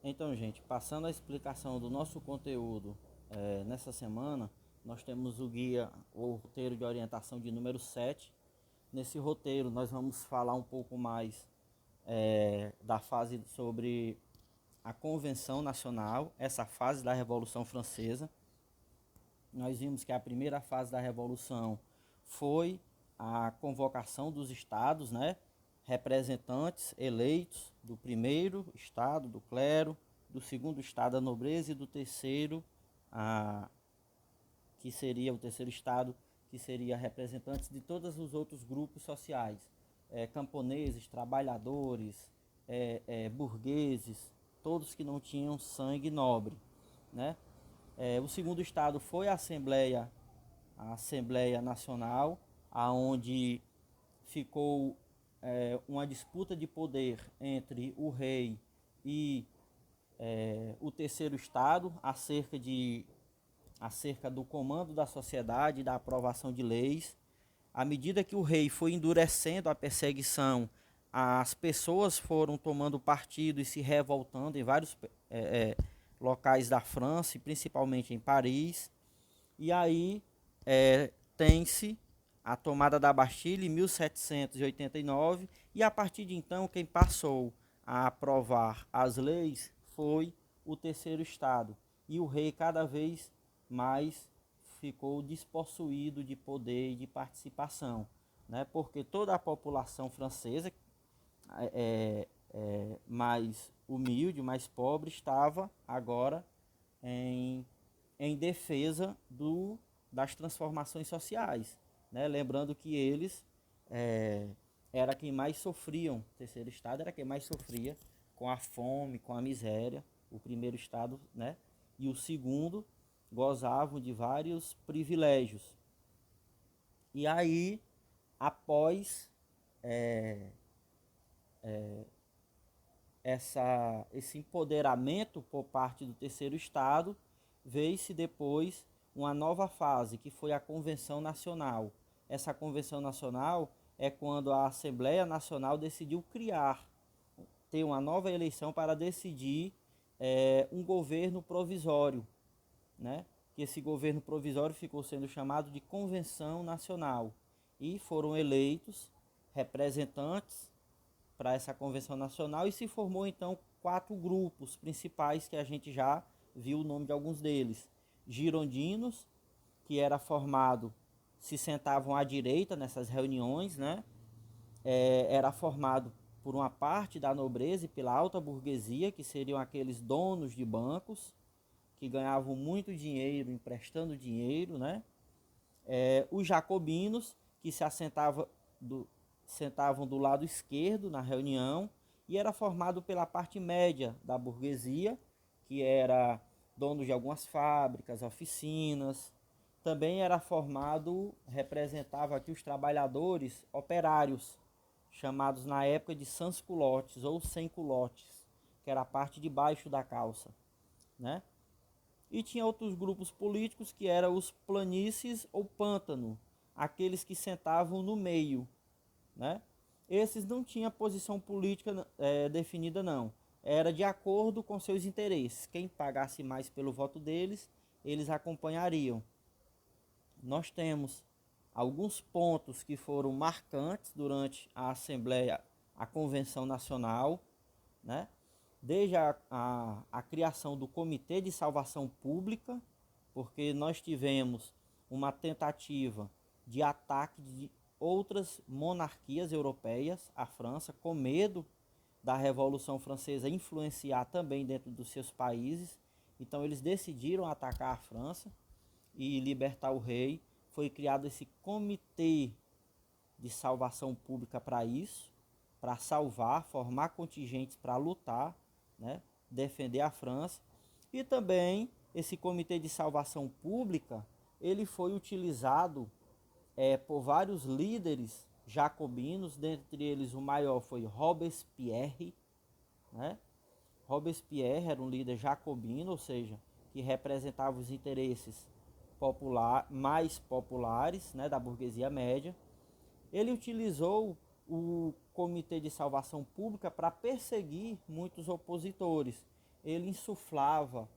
Então, gente, passando a explicação do nosso conteúdo, nessa semana, nós temos o roteiro de orientação de número 7. Nesse roteiro, nós vamos falar um pouco mais da fase sobre a Convenção Nacional, essa fase da Revolução Francesa. Nós vimos que a primeira fase da Revolução foi a convocação dos estados, né? Representantes eleitos do primeiro estado, do clero, do segundo estado, a nobreza, e do terceiro, a, que seria o terceiro estado, que seria representantes de todos os outros grupos sociais, camponeses, trabalhadores, burgueses, todos que não tinham sangue nobre, né? O segundo estado foi a Assembleia Nacional, aonde ficou uma disputa de poder entre o rei e o terceiro estado acerca do comando da sociedade, da aprovação de leis. À medida que o rei foi endurecendo a perseguição, as pessoas foram tomando partido e se revoltando em vários locais da França, principalmente em Paris. E aí tem-se a tomada da Bastilha em 1789, e a partir de então quem passou a aprovar as leis foi o terceiro estado, e o rei cada vez mais ficou despossuído de poder e de participação, né? Porque toda a população francesa mais humilde, mais pobre, estava agora em, em defesa das transformações sociais, né? Lembrando que eles era quem mais sofriam, o terceiro estado era quem mais sofria com a fome, com a miséria, o primeiro estado, né? E o segundo gozavam de vários privilégios. E aí, após esse empoderamento por parte do terceiro estado, veio-se depois uma nova fase, que foi a Convenção Nacional. Essa Convenção Nacional é quando a Assembleia Nacional decidiu ter uma nova eleição para decidir um governo provisório, né? Que esse governo provisório ficou sendo chamado de Convenção Nacional, e foram eleitos representantes para essa Convenção Nacional, e se formou então 4 grupos principais que a gente já viu o nome de alguns deles. Girondinos, que era formado, se sentavam à direita nessas reuniões, né? Era formado por uma parte da nobreza e pela alta burguesia, que seriam aqueles donos de bancos, que ganhavam muito dinheiro emprestando dinheiro, né? Os jacobinos, que sentavam do lado esquerdo na reunião, e era formado pela parte média da burguesia, que era dono de algumas fábricas, oficinas. Também representava aqui os trabalhadores operários, chamados na época de sans-culottes ou sem-culottes, que era a parte de baixo da calça, né? E tinha outros grupos políticos, que eram os planícies ou pântano, aqueles que sentavam no meio, né? Esses não tinham posição política definida, não. Era de acordo com seus interesses. Quem pagasse mais pelo voto deles, eles acompanhariam. Nós temos alguns pontos que foram marcantes durante a Assembleia, a Convenção Nacional, né? Desde a criação do Comitê de Salvação Pública, porque nós tivemos uma tentativa de ataque de outras monarquias europeias à França, com medo da Revolução Francesa influenciar também dentro dos seus países. Então eles decidiram atacar a França e libertar o rei. Foi criado esse Comitê de Salvação Pública para isso, para salvar, formar contingentes para lutar, né, defender a França. E também esse Comitê de Salvação Pública, ele foi utilizado por vários líderes jacobinos. Dentre eles o maior foi Robespierre, né? Robespierre era um líder jacobino, ou seja, que representava os interesses mais populares, né, da burguesia média. Ele utilizou o Comitê de Salvação Pública para perseguir muitos opositores. ele insuflava,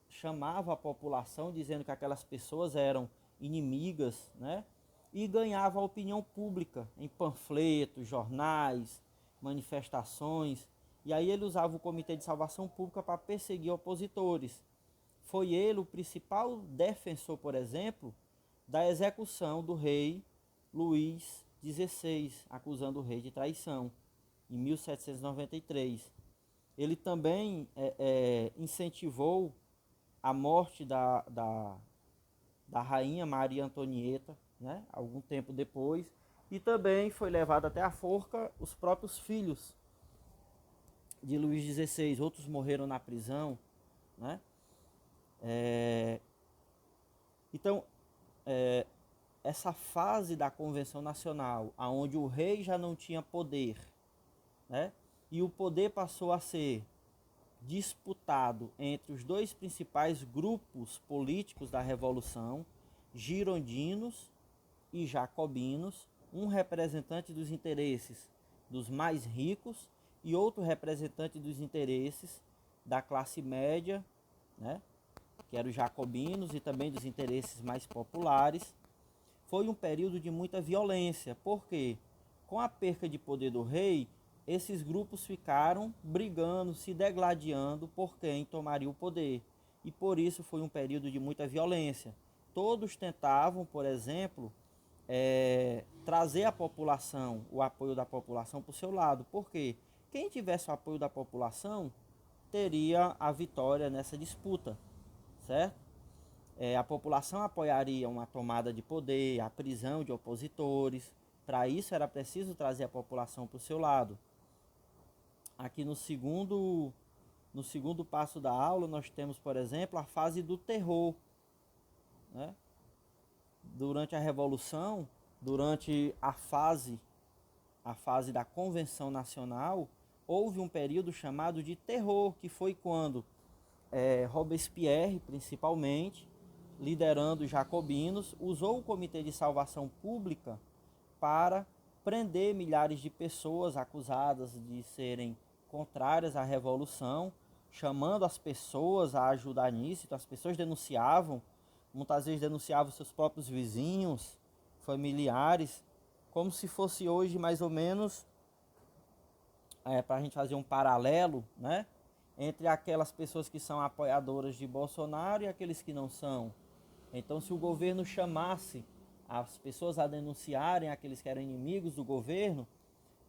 chamava a população dizendo que aquelas pessoas eram inimigas, né? E ganhava a opinião pública em panfletos, jornais, manifestações. E aí ele usava o Comitê de Salvação Pública para perseguir opositores. Foi ele o principal defensor, por exemplo, da execução do rei Luís XVI, acusando o rei de traição, em 1793. Ele também incentivou a morte da rainha Maria Antonieta, né, algum tempo depois, e também foi levado até a forca os próprios filhos de Luís XVI, outros morreram na prisão, né? Então, essa fase da Convenção Nacional, onde o rei já não tinha poder, né? E o poder passou a ser disputado entre os dois principais grupos políticos da Revolução, girondinos e jacobinos, um representante dos interesses dos mais ricos e outro representante dos interesses da classe média, né, que eram os jacobinos, e também dos interesses mais populares. Foi um período de muita violência, porque com a perca de poder do rei, esses grupos ficaram brigando, se degladiando por quem tomaria o poder. E por isso foi um período de muita violência. Todos tentavam, por exemplo, trazer a população, o apoio da população para o seu lado. Porque quem tivesse o apoio da população teria a vitória nessa disputa, certo? A população apoiaria uma tomada de poder, a prisão de opositores. Para isso era preciso trazer a população para o seu lado. Aqui no segundo passo da aula nós temos, por exemplo, a fase do terror, né? Durante a Revolução, durante a fase da Convenção Nacional, houve um período chamado de terror, que foi quando Robespierre, principalmente, liderando os jacobinos, usou o Comitê de Salvação Pública para prender milhares de pessoas acusadas de serem contrárias à Revolução, chamando as pessoas a ajudar nisso. Então as pessoas denunciavam, muitas vezes denunciavam seus próprios vizinhos, familiares, como se fosse hoje mais ou menos, para a gente fazer um paralelo, né, entre aquelas pessoas que são apoiadoras de Bolsonaro e aqueles que não são. Então, se o governo chamasse as pessoas a denunciarem aqueles que eram inimigos do governo,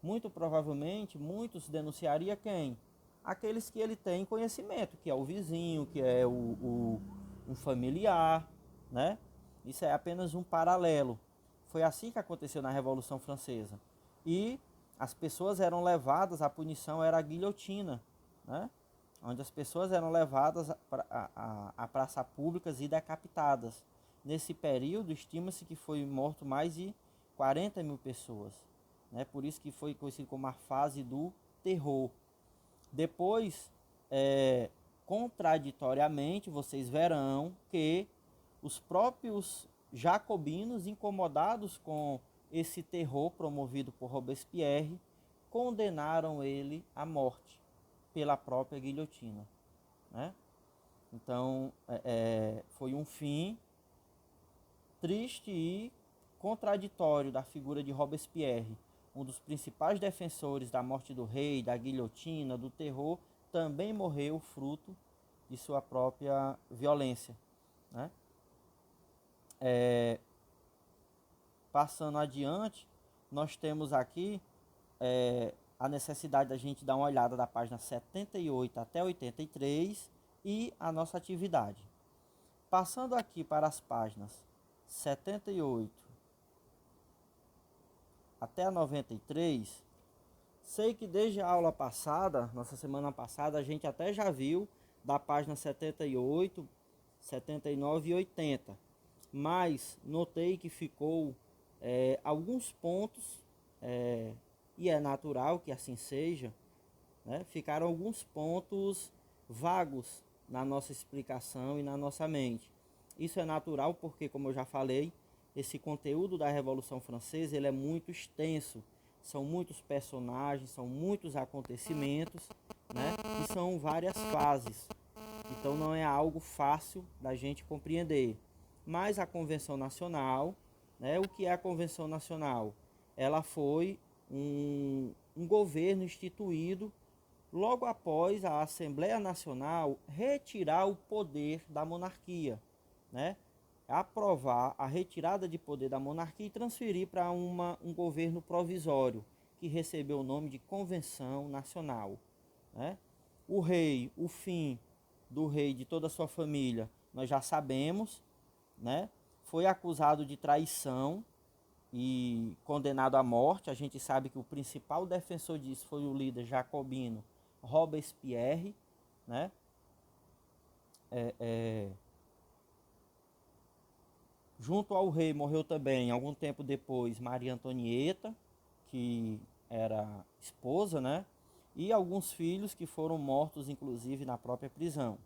muito provavelmente muitos denunciariam quem? Aqueles que ele tem conhecimento, que é o vizinho, que é um familiar, né? Isso é apenas um paralelo. Foi assim que aconteceu na Revolução Francesa. E as pessoas eram levadas, a punição era a guilhotina, né? Onde as pessoas eram levadas a praças públicas e decapitadas. Nesse período, estima-se que foi morto mais de 40 mil pessoas, né? Por isso que foi conhecido como a fase do terror. Depois, contraditoriamente, vocês verão que os próprios jacobinos, incomodados com esse terror promovido por Robespierre, condenaram ele à morte pela própria guilhotina, né? Então, foi um fim triste e contraditório da figura de Robespierre, um dos principais defensores da morte do rei, da guilhotina, do terror, também morreu fruto de sua própria violência, né? Passando adiante, nós temos aqui a necessidade da gente dar uma olhada da página 78 até 83 e a nossa atividade. Passando aqui para as páginas 78 até a 93, sei que desde a aula passada, nossa semana passada, a gente até já viu da página 78, 79 e 80, mas notei que ficou alguns pontos, e é natural que assim seja, né? Ficaram alguns pontos vagos na nossa explicação e na nossa mente. Isso é natural porque, como eu já falei, esse conteúdo da Revolução Francesa ele é muito extenso. São muitos personagens, são muitos acontecimentos, né? que são várias fases. Então não é algo fácil da gente compreender. Mas a Convenção Nacional, né, o que é a Convenção Nacional? Ela foi um governo instituído logo após a Assembleia Nacional retirar o poder da monarquia, né? Aprovar a retirada de poder da monarquia e transferir para um governo provisório, que recebeu o nome de Convenção Nacional, né? O rei, o fim do rei e de toda a sua família, nós já sabemos, né? Foi acusado de traição e condenado à morte. A gente sabe que o principal defensor disso foi o líder jacobino Robespierre, né? Junto ao rei morreu também, algum tempo depois, Maria Antonieta, que era esposa, né? E alguns filhos que foram mortos, inclusive, na própria prisão.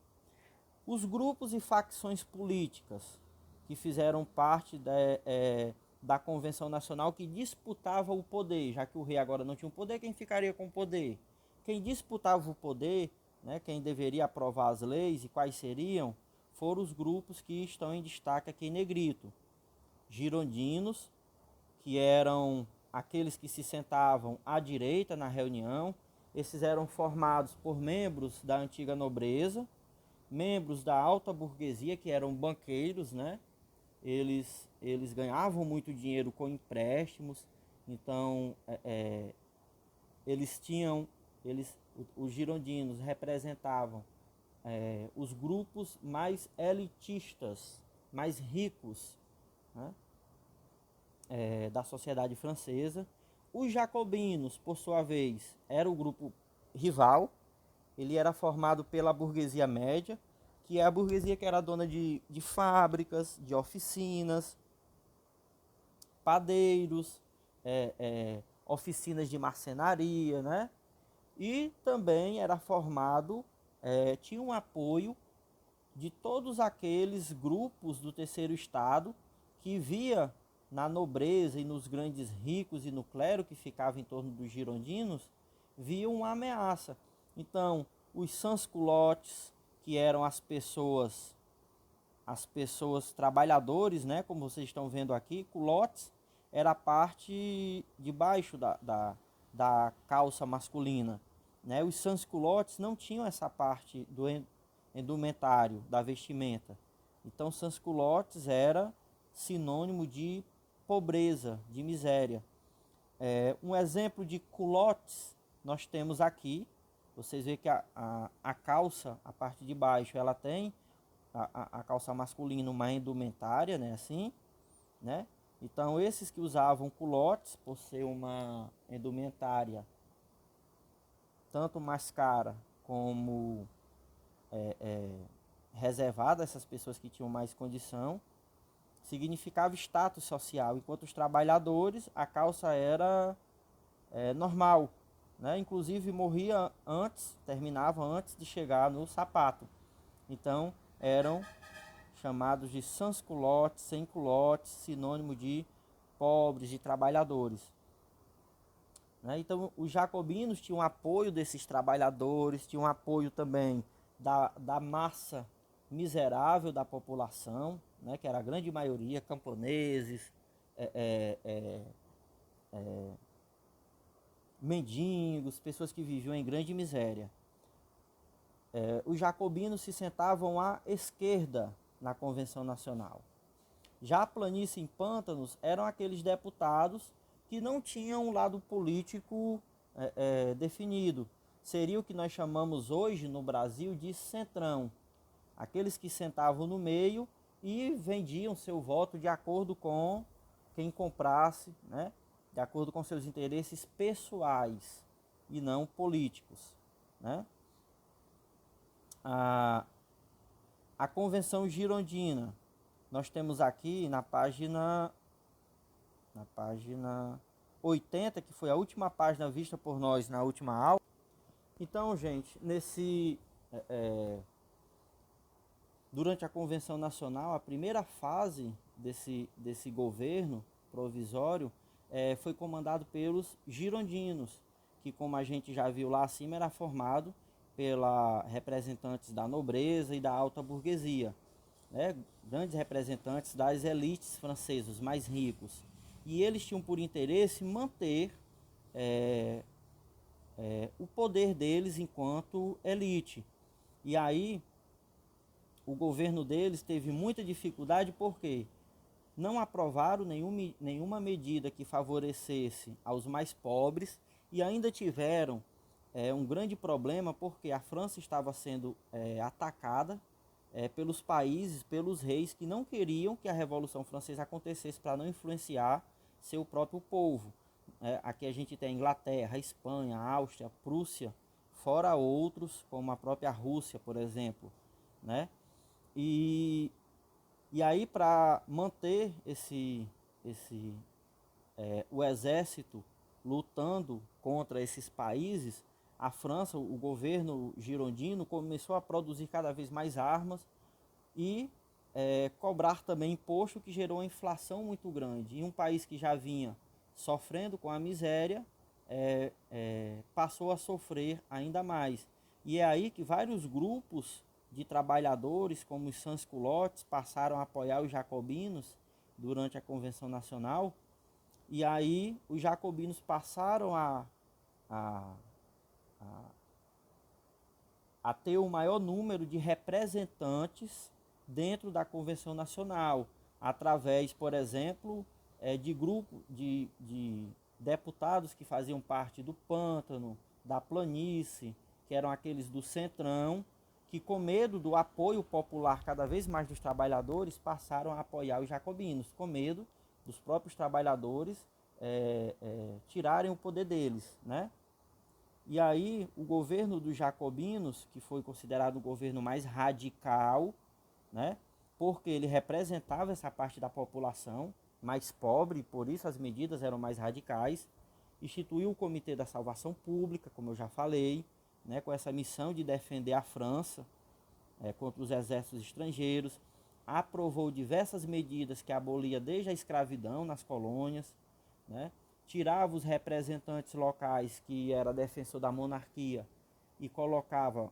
Os grupos e facções políticas que fizeram parte da Convenção Nacional, que disputavam o poder, já que o rei agora não tinha o poder, quem ficaria com o poder? Quem disputava o poder, né, quem deveria aprovar as leis e quais seriam, foram os grupos que estão em destaque aqui em negrito. Girondinos, que eram aqueles que se sentavam à direita na reunião. Esses eram formados por membros da antiga nobreza, membros da alta burguesia, que eram banqueiros, né? Eles ganhavam muito dinheiro com empréstimos, então os girondinos representavam os grupos mais elitistas, mais ricos, né, da sociedade francesa. Os jacobinos, por sua vez, era o grupo rival. Ele era formado pela burguesia média, que é a burguesia que era dona de fábricas, de oficinas, padeiros, oficinas de marcenaria, né? E também era formado, tinha um apoio de todos aqueles grupos do terceiro estado que via na nobreza e nos grandes ricos e no clero que ficava em torno dos girondinos, via uma ameaça. Então, os sans-culottes, que eram as pessoas trabalhadores, né, como vocês estão vendo aqui, culottes era a parte de baixo da calça masculina, né? Os sans-culottes não tinham essa parte do indumentário, da vestimenta. Então, sans-culottes era sinônimo de pobreza, de miséria. Um exemplo de culottes nós temos aqui. Vocês veem que a calça, a parte de baixo, ela tem a calça masculina uma indumentária, né, assim, né? Então, esses que usavam culottes, por ser uma indumentária tanto mais cara como reservada a essas pessoas que tinham mais condição, significava status social, enquanto os trabalhadores, a calça era normal, né? Inclusive morria antes, terminava antes de chegar no sapato. Então eram chamados de sans-culottes, sem-culottes, sinônimo de pobres, de trabalhadores, né? Então os jacobinos tinham apoio desses trabalhadores, tinham apoio também da massa miserável da população, né? Que era a grande maioria, camponeses, mendigos, pessoas que viviam em grande miséria. Os jacobinos se sentavam à esquerda na Convenção Nacional. Já a planície em Pântanos eram aqueles deputados que não tinham um lado político definido. Seria o que nós chamamos hoje no Brasil de centrão. Aqueles que sentavam no meio e vendiam seu voto de acordo com quem comprasse, né? De acordo com seus interesses pessoais e não políticos, né? A Convenção Girondina, nós temos aqui na página 80, que foi a última página vista por nós na última aula. Então, gente, durante a Convenção Nacional, a primeira fase desse governo provisório foi comandado pelos girondinos, que, como a gente já viu lá acima, era formado pela representantes da nobreza e da alta burguesia, né? Grandes representantes das elites francesas mais ricos. E eles tinham por interesse manter o poder deles enquanto elite. E aí o governo deles teve muita dificuldade porque não aprovaram nenhuma medida que favorecesse aos mais pobres e ainda tiveram um grande problema porque a França estava sendo atacada pelos países, pelos reis que não queriam que a Revolução Francesa acontecesse para não influenciar seu próprio povo. Aqui a gente tem a Inglaterra, a Espanha, a Áustria, a Prússia, fora outros, como a própria Rússia, por exemplo, né? E aí, para manter o exército lutando contra esses países, a França, o governo girondino, começou a produzir cada vez mais armas e cobrar também imposto, que gerou uma inflação muito grande. E um país que já vinha sofrendo com a miséria, passou a sofrer ainda mais. E é aí que vários grupos de trabalhadores, como os sans-culottes, passaram a apoiar os jacobinos durante a Convenção Nacional. E aí os jacobinos passaram a ter o maior número de representantes dentro da Convenção Nacional, através, por exemplo, de grupo de deputados que faziam parte do pântano, da planície, que eram aqueles do centrão, que com medo do apoio popular cada vez mais dos trabalhadores, passaram a apoiar os jacobinos, com medo dos próprios trabalhadores tirarem o poder deles, né? E aí o governo dos jacobinos, que foi considerado o governo mais radical, né? Porque ele representava essa parte da população mais pobre, por isso as medidas eram mais radicais, instituiu o Comitê da Salvação Pública, como eu já falei, né? Com essa missão de defender a França contra os exércitos estrangeiros, aprovou diversas medidas que abolia desde a escravidão nas colônias, né? Tirava os representantes locais, que era defensor da monarquia, e colocava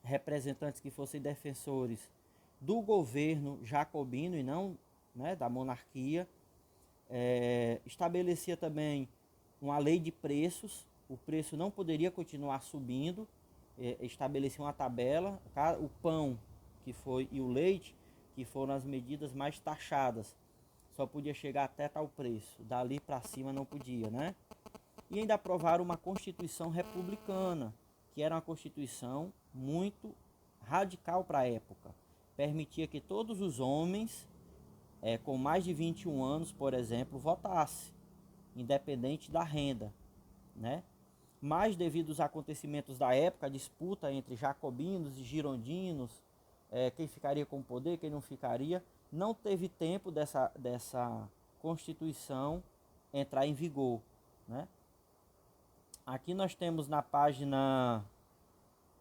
representantes que fossem defensores do governo jacobino e não, né, da monarquia. Estabelecia também uma lei de preços, o preço não poderia continuar subindo, estabelecia uma tabela, o pão e o leite, que foram as medidas mais taxadas, só podia chegar até tal preço, dali para cima não podia, né? E ainda aprovaram uma Constituição republicana, que era uma Constituição muito radical para a época. Permitia que todos os homens com mais de 21 anos, por exemplo, votassem, independente da renda, né? Mas devido aos acontecimentos da época, a disputa entre jacobinos e girondinos, quem ficaria com o poder, quem não ficaria, não teve tempo dessa Constituição entrar em vigor, né? Aqui nós temos na página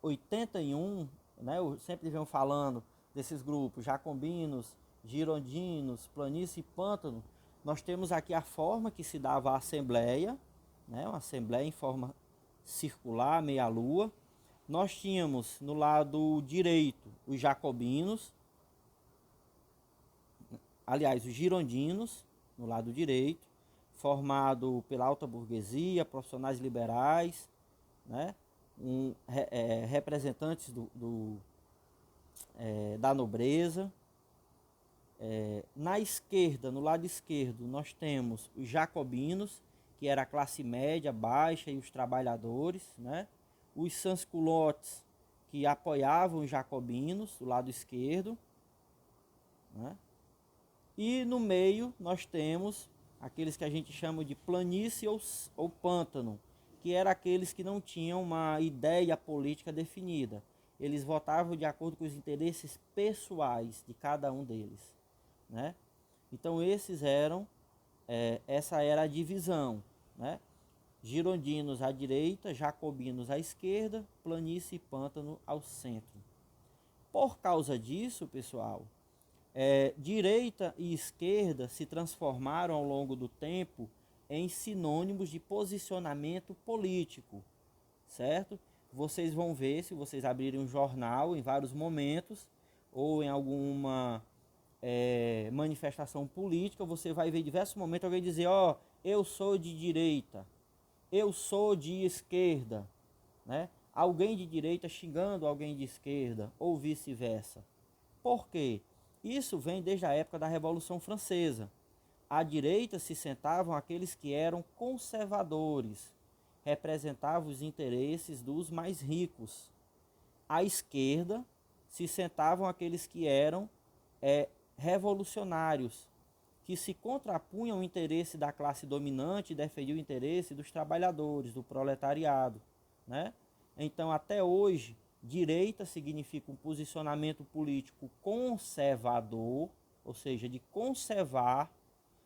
81, né? Eu sempre venho falando desses grupos, jacobinos, girondinos, planície e pântano. Nós temos aqui a forma que se dava a assembleia, né? Uma assembleia em forma circular, meia-lua. Nós tínhamos no lado direito os jacobinos, aliás, os girondinos, no lado direito, formado pela alta burguesia, profissionais liberais, né? Representantes da nobreza. Na esquerda, no lado esquerdo, nós temos os jacobinos, que era a classe média, baixa e os trabalhadores, né? Os sans-culottes, que apoiavam os jacobinos, do lado esquerdo, né? E no meio nós temos aqueles que a gente chama de planície ou pântano, que eram aqueles que não tinham uma ideia política definida. Eles votavam de acordo com os interesses pessoais de cada um deles, né? Então essa era a divisão, né? Girondinos à direita, jacobinos à esquerda, planície e pântano ao centro. Por causa disso, pessoal, direita e esquerda se transformaram ao longo do tempo em sinônimos de posicionamento político, certo? Vocês vão ver, se vocês abrirem um jornal em vários momentos, ou em alguma manifestação política, você vai ver em diversos momentos alguém dizer, ó, eu sou de direita, eu sou de esquerda, né? Alguém de direita xingando alguém de esquerda, ou vice-versa. Por quê? Isso vem desde a época da Revolução Francesa. À direita se sentavam aqueles que eram conservadores, representavam os interesses dos mais ricos. À esquerda se sentavam aqueles que eram revolucionários, que se contrapunham ao interesse da classe dominante e defendiam o interesse dos trabalhadores, do proletariado, né? Então, até hoje, direita significa um posicionamento político conservador, ou seja, de conservar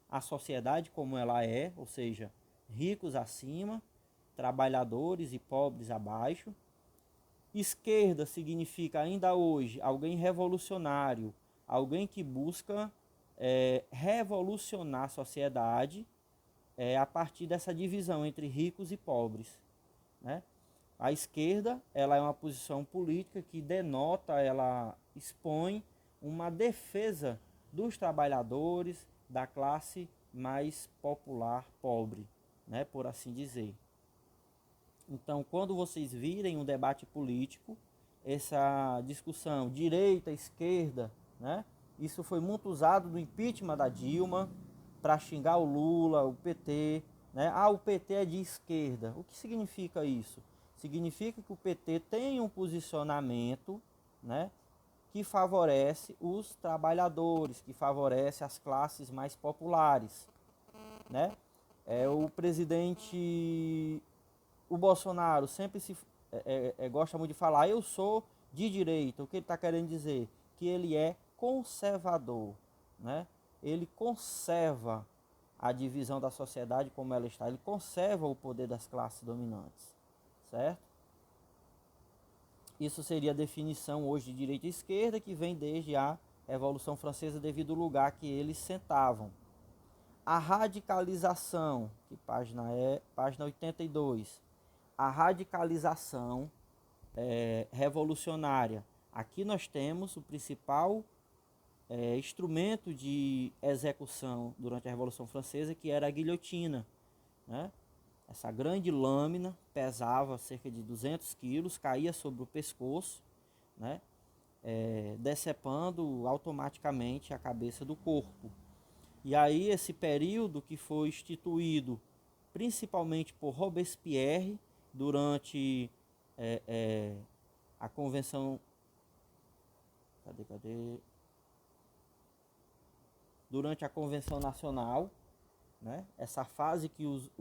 a sociedade como ela é, ou seja, ricos acima, trabalhadores e pobres abaixo. Esquerda significa ainda hoje alguém revolucionário, alguém que busca revolucionar a sociedade a partir dessa divisão entre ricos e pobres, né? A esquerda, ela é uma posição política que denota, ela expõe uma defesa dos trabalhadores, da classe mais popular, pobre, né, por assim dizer. Então, quando vocês virem um debate político, essa discussão direita, esquerda, né, isso foi muito usado no impeachment da Dilma para xingar o Lula, o PT, né? Ah, o PT é de esquerda. O que significa isso? Significa que o PT tem um posicionamento, né, que favorece os trabalhadores, que favorece as classes mais populares, né? O presidente, o Bolsonaro, sempre gosta muito de falar, eu sou de direita. O que ele está querendo dizer? Que ele é conservador, né? Ele conserva a divisão da sociedade como ela está, ele conserva o poder das classes dominantes, certo? Isso seria a definição hoje de direita e esquerda, que vem desde a Revolução Francesa devido ao lugar que eles sentavam. A radicalização, que página é página 82. A radicalização revolucionária. Aqui nós temos o principal instrumento de execução durante a Revolução Francesa, que era a guilhotina, né? Essa grande lâmina pesava cerca de 200 quilos, caía sobre o pescoço, né? Decepando automaticamente a cabeça do corpo. E aí esse período que foi instituído principalmente por Robespierre durante a Convenção... Durante a Convenção Nacional, né? Essa fase que os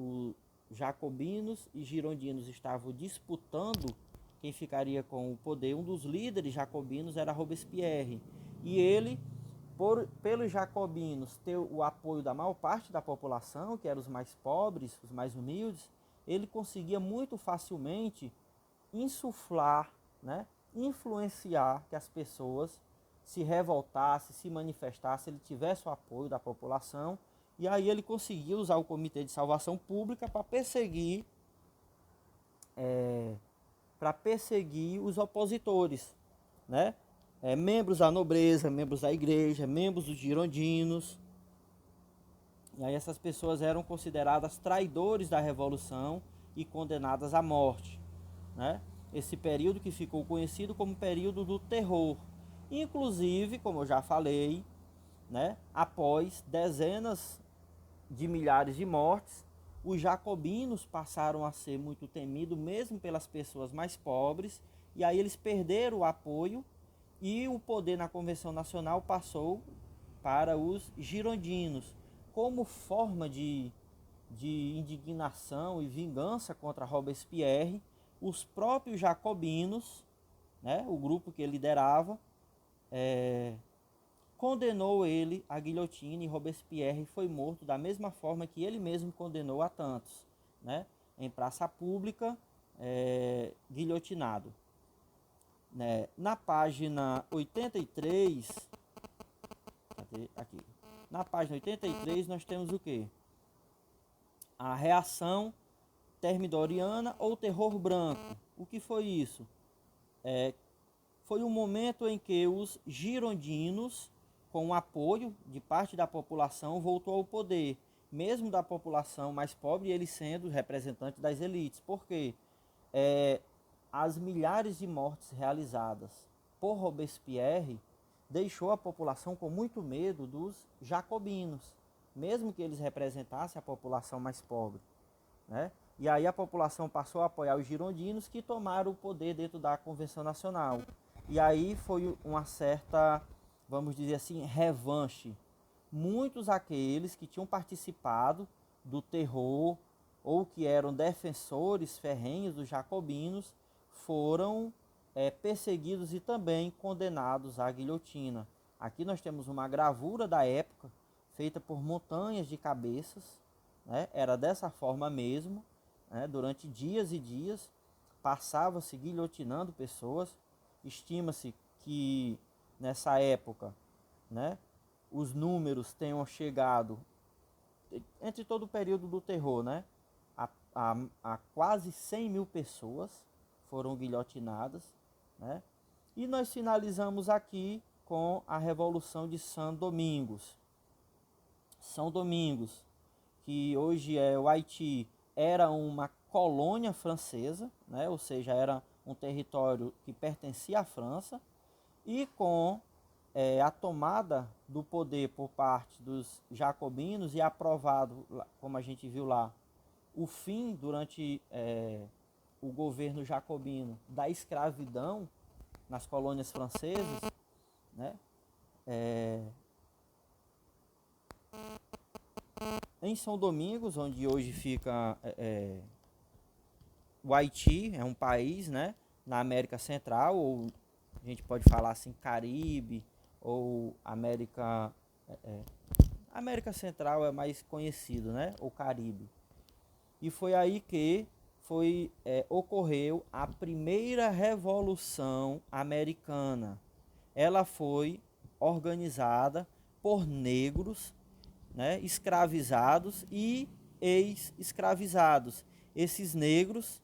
jacobinos e girondinos estavam disputando quem ficaria com o poder. Um dos líderes jacobinos era Robespierre. E ele, pelos jacobinos ter o apoio da maior parte da população, que eram os mais pobres, os mais humildes, ele conseguia muito facilmente insuflar, né, influenciar que as pessoas se revoltassem, se manifestassem, ele tivesse o apoio da população. E aí ele conseguiu usar o Comitê de Salvação Pública para perseguir os opositores, né? Membros da nobreza, membros da igreja, membros dos girondinos. E aí essas pessoas eram consideradas traidores da Revolução e condenadas à morte, né? Esse período que ficou conhecido como período do terror. Inclusive, como eu já falei, né, após dezenas de milhares de mortes, os jacobinos passaram a ser muito temidos mesmo pelas pessoas mais pobres, e aí eles perderam o apoio e o poder na Convenção Nacional passou para os girondinos. Como forma de indignação e vingança contra Robespierre, os próprios jacobinos, né, o grupo que ele liderava, condenou ele à guilhotina, e Robespierre foi morto da mesma forma que ele mesmo condenou a tantos, né, em praça pública, guilhotinado. Né? Na página 83, aqui, na página 83 nós temos o quê? A reação Thermidoriana ou Terror Branco. O que foi isso? Foi um momento em que os girondinos, com o apoio de parte da população, voltou ao poder, mesmo da população mais pobre, ele sendo representante das elites. Por quê? As milhares de mortes realizadas por Robespierre deixou a população com muito medo dos jacobinos, mesmo que eles representassem a população mais pobre, né? E aí a população passou a apoiar os girondinos, que tomaram o poder dentro da Convenção Nacional. E aí foi uma certa, vamos dizer assim, revanche. Muitos aqueles que tinham participado do terror ou que eram defensores ferrenhos dos jacobinos foram perseguidos e também condenados à guilhotina. Aqui nós temos uma gravura da época, feita por montanhas de cabeças, né? Era dessa forma mesmo, né? Durante dias e dias, passava-se guilhotinando pessoas. Estima-se que nessa época, né, os números tenham chegado, entre todo o período do terror, né, a quase 100 mil pessoas foram guilhotinadas, né? E nós finalizamos aqui com a Revolução de São Domingos. São Domingos, que hoje é o Haiti, era uma colônia francesa, né? Ou seja, era um território que pertencia à França, e com a tomada do poder por parte dos jacobinos e aprovado, como a gente viu lá, o fim durante o governo jacobino da escravidão nas colônias francesas, né? Em São Domingos, onde hoje fica o Haiti, é um país, né, na América Central, ou a gente pode falar assim, Caribe, ou América Central é mais conhecido, né, ou Caribe. E foi aí que ocorreu a primeira Revolução Americana. Ela foi organizada por negros, né, escravizados e ex-escravizados. Esses negros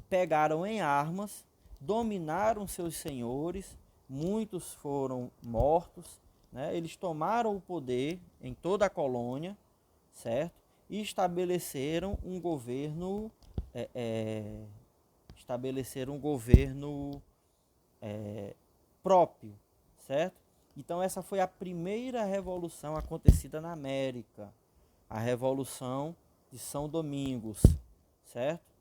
pegaram em armas, dominaram seus senhores, muitos foram mortos, né? Eles tomaram o poder em toda a colônia, certo? E estabeleceram um governo, próprio, certo? Então essa foi a primeira revolução acontecida na América, a Revolução de São Domingos, certo?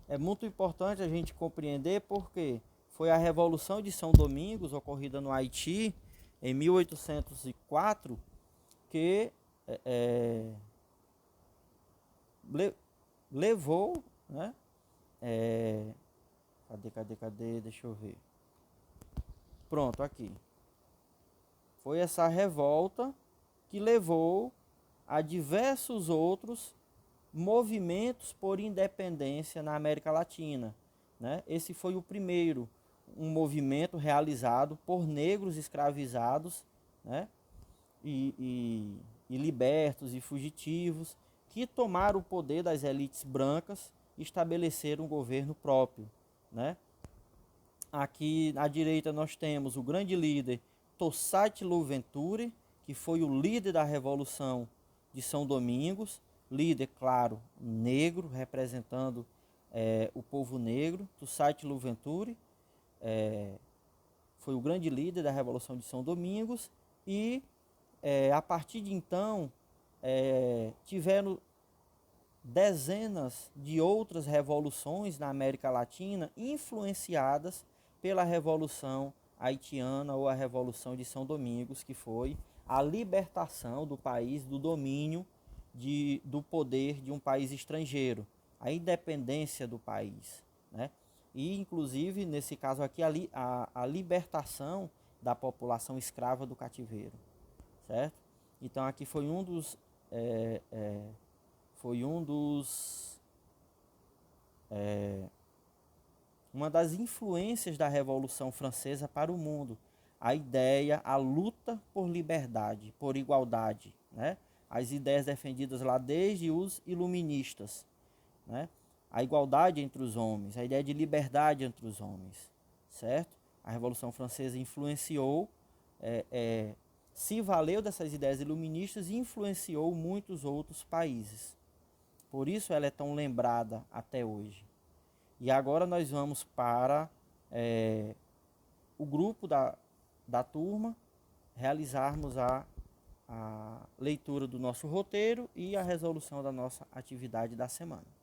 É muito importante a gente compreender porque foi a Revolução de São Domingos, ocorrida no Haiti, em 1804, que levou, né? Cadê? Deixa eu ver. Pronto, aqui. Foi essa revolta que levou a diversos outros movimentos por independência na América Latina, né? Esse foi o primeiro, um movimento realizado por negros escravizados, né? E libertos e fugitivos, que tomaram o poder das elites brancas e estabeleceram um governo próprio, né? Aqui à direita nós temos o grande líder Toussaint Louverture, que foi o líder da Revolução de São Domingos, líder, claro, negro, representando o povo negro. Toussaint Louverture foi o grande líder da Revolução de São Domingos e a partir de então tiveram dezenas de outras revoluções na América Latina influenciadas pela Revolução Haitiana ou a Revolução de São Domingos, que foi a libertação do país do domínio do poder de um país estrangeiro, a independência do país, né? E inclusive nesse caso aqui a libertação da população escrava do cativeiro, certo? Então aqui foi uma das influências da Revolução Francesa para o mundo, a ideia, a luta por liberdade, por igualdade, né? as ideias defendidas lá desde os iluministas, né? A igualdade entre os homens, a ideia de liberdade entre os homens, certo? A Revolução Francesa influenciou, se valeu dessas ideias iluministas e influenciou muitos outros países. Por isso ela é tão lembrada até hoje. E agora nós vamos para o grupo da turma realizarmos a leitura do nosso roteiro e a resolução da nossa atividade da semana.